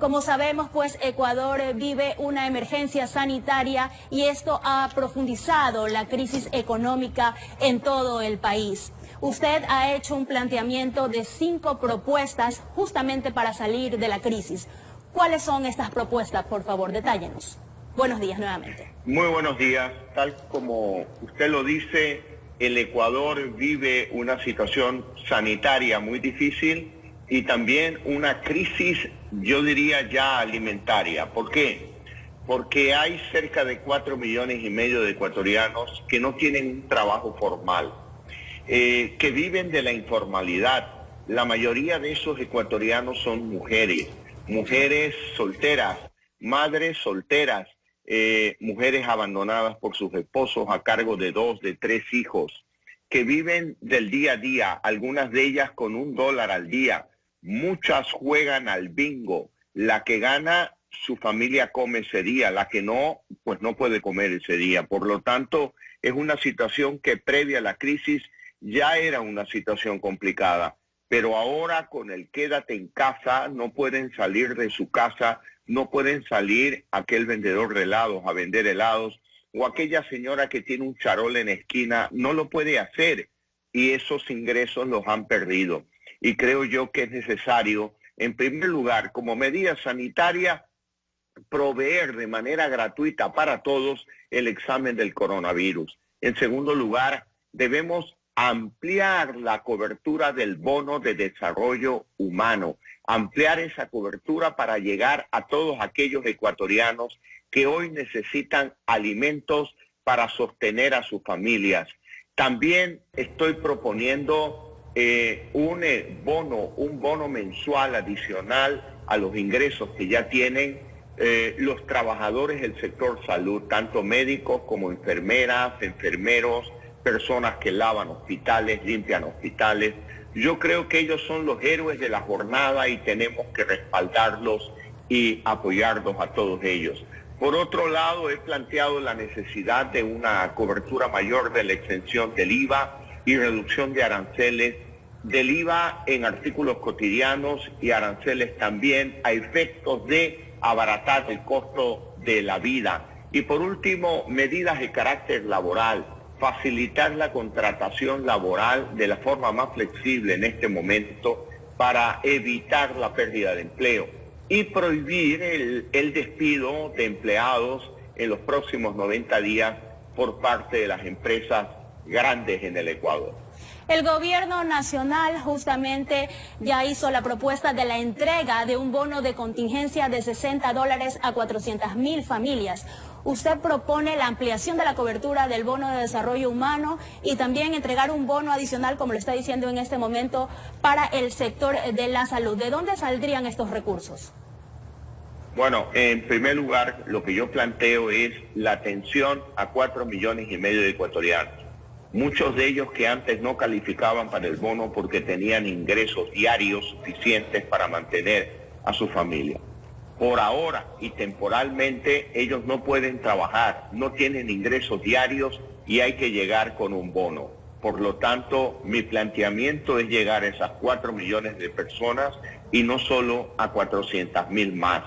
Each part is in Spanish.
Como sabemos, pues Ecuador vive una emergencia sanitaria y esto ha profundizado la crisis económica en todo el país. Usted ha hecho un planteamiento de 5 propuestas justamente para salir de la crisis. ¿Cuáles son estas propuestas? Por favor, detállenos. Buenos días nuevamente. Muy buenos días. Tal como usted lo dice, el Ecuador vive una situación sanitaria muy difícil y también una crisis, yo diría ya alimentaria. ¿Por qué? Porque hay cerca de 4,5 millones de ecuatorianos que no tienen un trabajo formal, que viven de la informalidad. La mayoría de esos ecuatorianos son mujeres solteras, madres solteras, mujeres abandonadas por sus esposos a cargo de 2, de 3 hijos, que viven del día a día, algunas de ellas con $1 al día. Muchas juegan al bingo. La que gana, su familia come ese día. La que no, pues no puede comer ese día. Por lo tanto, es una situación que previa a la crisis ya era una situación complicada. Pero ahora con el quédate en casa, no pueden salir de su casa, no pueden salir aquel vendedor de helados a vender helados, o aquella señora que tiene un charol en esquina, no lo puede hacer, y esos ingresos los han perdido. Y creo yo que es necesario, en primer lugar, como medida sanitaria, proveer de manera gratuita para todos el examen del coronavirus. En segundo lugar, debemos ampliar la cobertura del bono de desarrollo humano, ampliar esa cobertura para llegar a todos aquellos ecuatorianos que hoy necesitan alimentos para sostener a sus familias. También estoy proponiendo un bono mensual adicional a los ingresos que ya tienen los trabajadores del sector salud, tanto médicos como enfermeras, enfermeros, personas que lavan hospitales, limpian hospitales. Yo creo que ellos son los héroes de la jornada y tenemos que respaldarlos y apoyarlos a todos ellos. Por otro lado, he planteado la necesidad de una cobertura mayor de la exención del IVA y reducción de aranceles, del IVA en artículos cotidianos y aranceles también a efectos de abaratar el costo de la vida. Y por último, medidas de carácter laboral, facilitar la contratación laboral de la forma más flexible en este momento para evitar la pérdida de empleo y prohibir el despido de empleados en los próximos 90 días por parte de las empresas grandes en el Ecuador. El gobierno nacional justamente ya hizo la propuesta de la entrega de un bono de contingencia de $60 a 400,000 familias. Usted propone la ampliación de la cobertura del bono de desarrollo humano y también entregar un bono adicional, como lo está diciendo en este momento, para el sector de la salud. ¿De dónde saldrían estos recursos? Bueno, en primer lugar, lo que yo planteo es la atención a 4,5 millones de ecuatorianos. Muchos de ellos que antes no calificaban para el bono porque tenían ingresos diarios suficientes para mantener a su familia. Por ahora y temporalmente ellos no pueden trabajar, no tienen ingresos diarios y hay que llegar con un bono. Por lo tanto, mi planteamiento es llegar a esas 4 millones de personas y no solo a 400,000 más.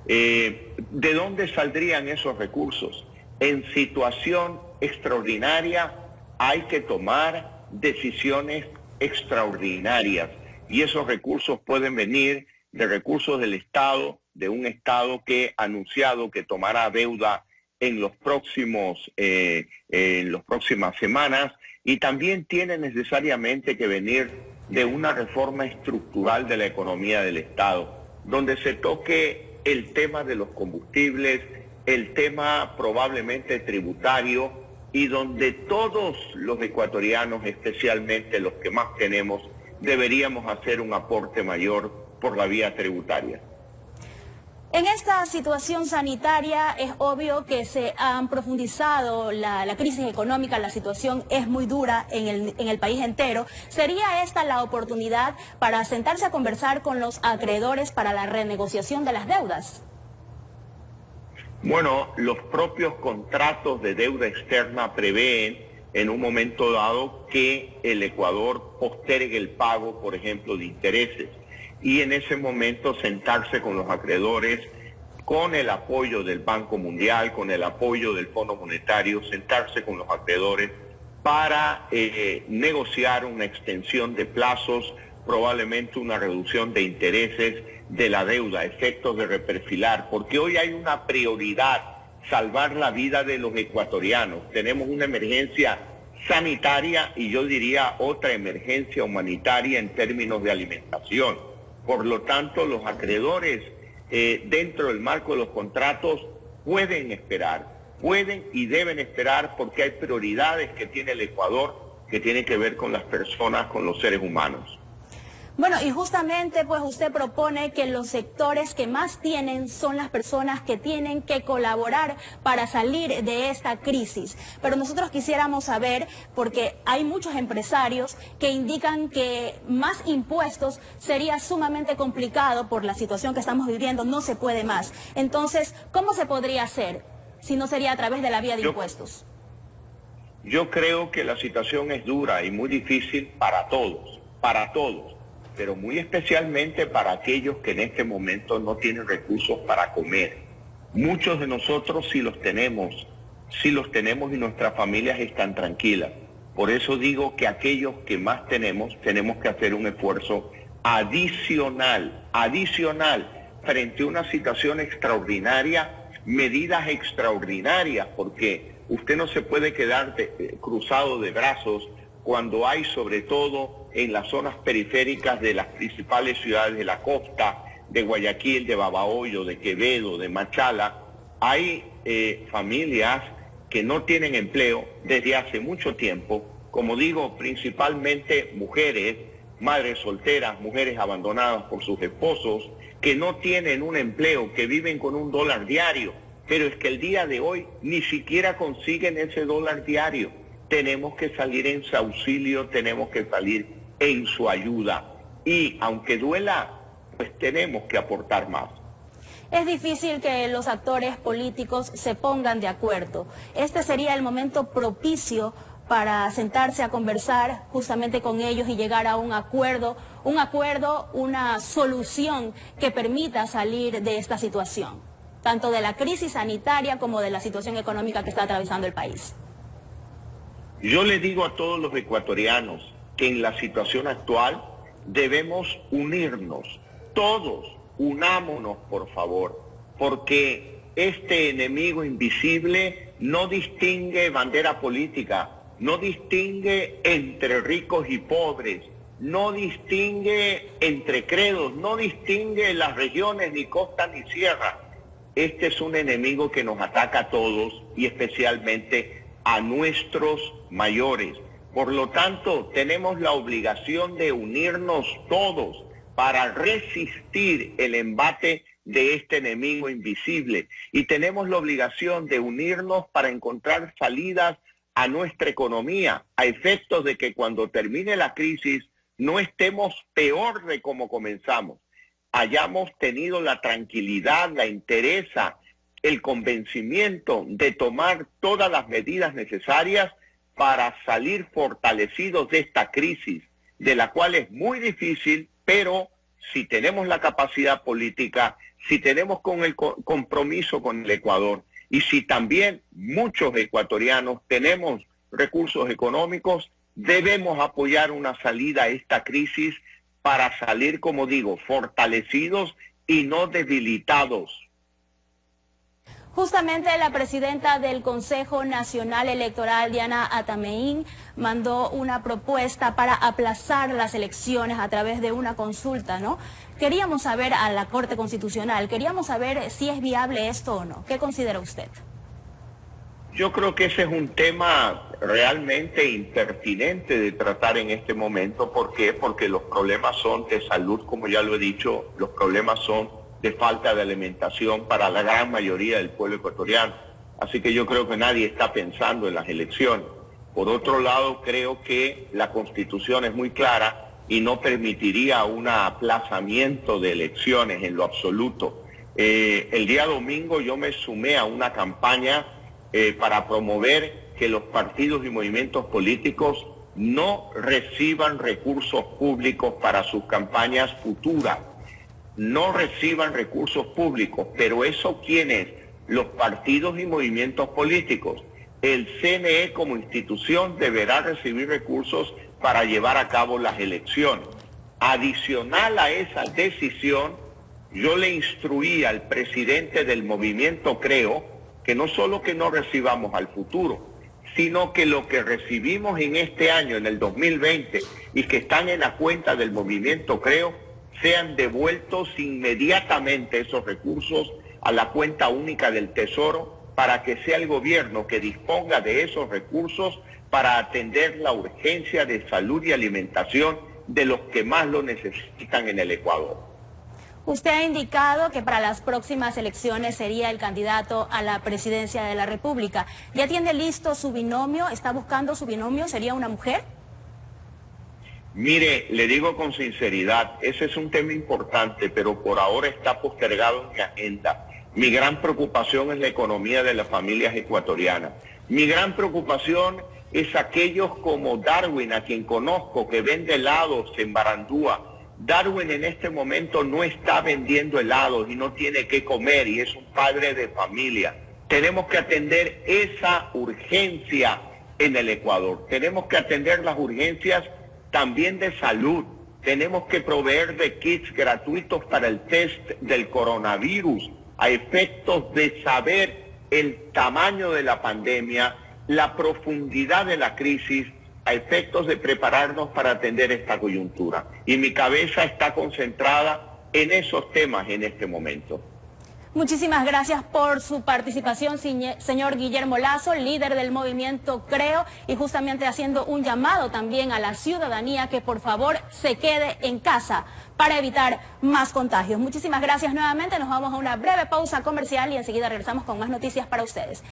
¿De dónde saldrían esos recursos? En situación extraordinaria hay que tomar decisiones extraordinarias y esos recursos pueden venir de recursos del Estado, de un Estado que ha anunciado que tomará deuda en las próximas semanas, y también tiene necesariamente que venir de una reforma estructural de la economía del Estado, donde se toque el tema de los combustibles, el tema probablemente tributario, y donde todos los ecuatorianos, especialmente los que más tenemos, deberíamos hacer un aporte mayor por la vía tributaria. En esta situación sanitaria es obvio que se han profundizado la crisis económica, la situación es muy dura en el país entero. ¿Sería esta la oportunidad para sentarse a conversar con los acreedores para la renegociación de las deudas? Bueno, los propios contratos de deuda externa prevén en un momento dado que el Ecuador postergue el pago, por ejemplo, de intereses. y en ese momento sentarse con los acreedores, con el apoyo del Banco Mundial, con el apoyo del Fondo Monetario, sentarse con los acreedores para negociar una extensión de plazos, probablemente una reducción de intereses de la deuda, efectos de reperfilar, porque hoy hay una prioridad, salvar la vida de los ecuatorianos. Tenemos una emergencia sanitaria y yo diría otra emergencia humanitaria en términos de alimentación. Por lo tanto, los acreedores dentro del marco de los contratos pueden esperar, pueden y deben esperar porque hay prioridades que tiene el Ecuador que tienen que ver con las personas, con los seres humanos. Bueno, y justamente pues usted propone que los sectores que más tienen son las personas que tienen que colaborar para salir de esta crisis. Pero nosotros quisiéramos saber, porque hay muchos empresarios que indican que más impuestos sería sumamente complicado por la situación que estamos viviendo, no se puede más. Entonces, ¿cómo se podría hacer si no sería a través de la vía de impuestos? Yo creo que la situación es dura y muy difícil para todos, pero muy especialmente para aquellos que en este momento no tienen recursos para comer. Muchos de nosotros sí los tenemos y nuestras familias están tranquilas. Por eso digo que aquellos que más tenemos que hacer un esfuerzo adicional frente a una situación extraordinaria, medidas extraordinarias, porque usted no se puede quedar cruzado de brazos cuando hay, sobre todo en las zonas periféricas de las principales ciudades de la costa, de Guayaquil, de Babahoyo, de Quevedo, de Machala, hay familias que no tienen empleo desde hace mucho tiempo, como digo, principalmente mujeres, madres solteras, mujeres abandonadas por sus esposos, que no tienen un empleo, que viven con $1 diario, pero es que el día de hoy ni siquiera consiguen ese $1 diario. Tenemos que salir en su auxilio, tenemos que salir en su ayuda. Y aunque duela, pues tenemos que aportar más. Es difícil que los actores políticos se pongan de acuerdo. Este sería el momento propicio para sentarse a conversar justamente con ellos y llegar a un acuerdo, una solución que permita salir de esta situación, tanto de la crisis sanitaria como de la situación económica que está atravesando el país. Yo le digo a todos los ecuatorianos que en la situación actual debemos unirnos, todos, unámonos por favor, porque este enemigo invisible no distingue bandera política, no distingue entre ricos y pobres, no distingue entre credos, no distingue las regiones ni costa ni sierra. Este es un enemigo que nos ataca a todos y especialmente a nuestros mayores. Por lo tanto, tenemos la obligación de unirnos todos para resistir el embate de este enemigo invisible. Y tenemos la obligación de unirnos para encontrar salidas a nuestra economía, a efectos de que cuando termine la crisis no estemos peor de como comenzamos. Hayamos tenido la tranquilidad, la entereza, el convencimiento de tomar todas las medidas necesarias para salir fortalecidos de esta crisis, de la cual es muy difícil, pero si tenemos la capacidad política, si tenemos con el compromiso con el Ecuador y si también muchos ecuatorianos tenemos recursos económicos, debemos apoyar una salida a esta crisis para salir, como digo, fortalecidos y no debilitados. Justamente la presidenta del Consejo Nacional Electoral, Diana Atameín, mandó una propuesta para aplazar las elecciones a través de una consulta, ¿no? Queríamos saber a la Corte Constitucional, queríamos saber si es viable esto o no. ¿Qué considera usted? Yo creo que ese es un tema realmente impertinente de tratar en este momento. ¿Por qué? Porque los problemas son de salud, como ya lo he dicho, los problemas son de falta de alimentación para la gran mayoría del pueblo ecuatoriano. Así que yo creo que nadie está pensando en las elecciones. Por otro lado, creo que la Constitución es muy clara y no permitiría un aplazamiento de elecciones en lo absoluto. El día domingo yo me sumé a una campaña para promover que los partidos y movimientos políticos no reciban recursos públicos para sus campañas futuras. no reciban recursos públicos, pero eso ¿quiénes? Los partidos y movimientos políticos. El CNE como institución deberá recibir recursos para llevar a cabo las elecciones. Adicional a esa decisión, yo le instruí al presidente del movimiento Creo que no solo que no recibamos al futuro, sino que lo que recibimos en este año, en el 2020, y que están en la cuenta del movimiento Creo, sean devueltos inmediatamente esos recursos a la cuenta única del Tesoro para que sea el gobierno que disponga de esos recursos para atender la urgencia de salud y alimentación de los que más lo necesitan en el Ecuador. Usted ha indicado que para las próximas elecciones sería el candidato a la presidencia de la República. ¿Ya tiene listo su binomio? ¿Está buscando su binomio? ¿Sería una mujer? Mire, le digo con sinceridad, ese es un tema importante, pero por ahora está postergado en mi agenda. Mi gran preocupación es la economía de las familias ecuatorianas. Mi gran preocupación es aquellos como Darwin, a quien conozco, que vende helados en Barandúa. Darwin en este momento no está vendiendo helados y no tiene qué comer y es un padre de familia. Tenemos que atender esa urgencia en el Ecuador. Tenemos que atender las urgencias también de salud. Tenemos que proveer de kits gratuitos para el test del coronavirus a efectos de saber el tamaño de la pandemia, la profundidad de la crisis, a efectos de prepararnos para atender esta coyuntura. Y mi cabeza está concentrada en esos temas en este momento. Muchísimas gracias por su participación, señor Guillermo Lasso, líder del movimiento Creo, y justamente haciendo un llamado también a la ciudadanía que por favor se quede en casa para evitar más contagios. Muchísimas gracias nuevamente, nos vamos a una breve pausa comercial y enseguida regresamos con más noticias para ustedes.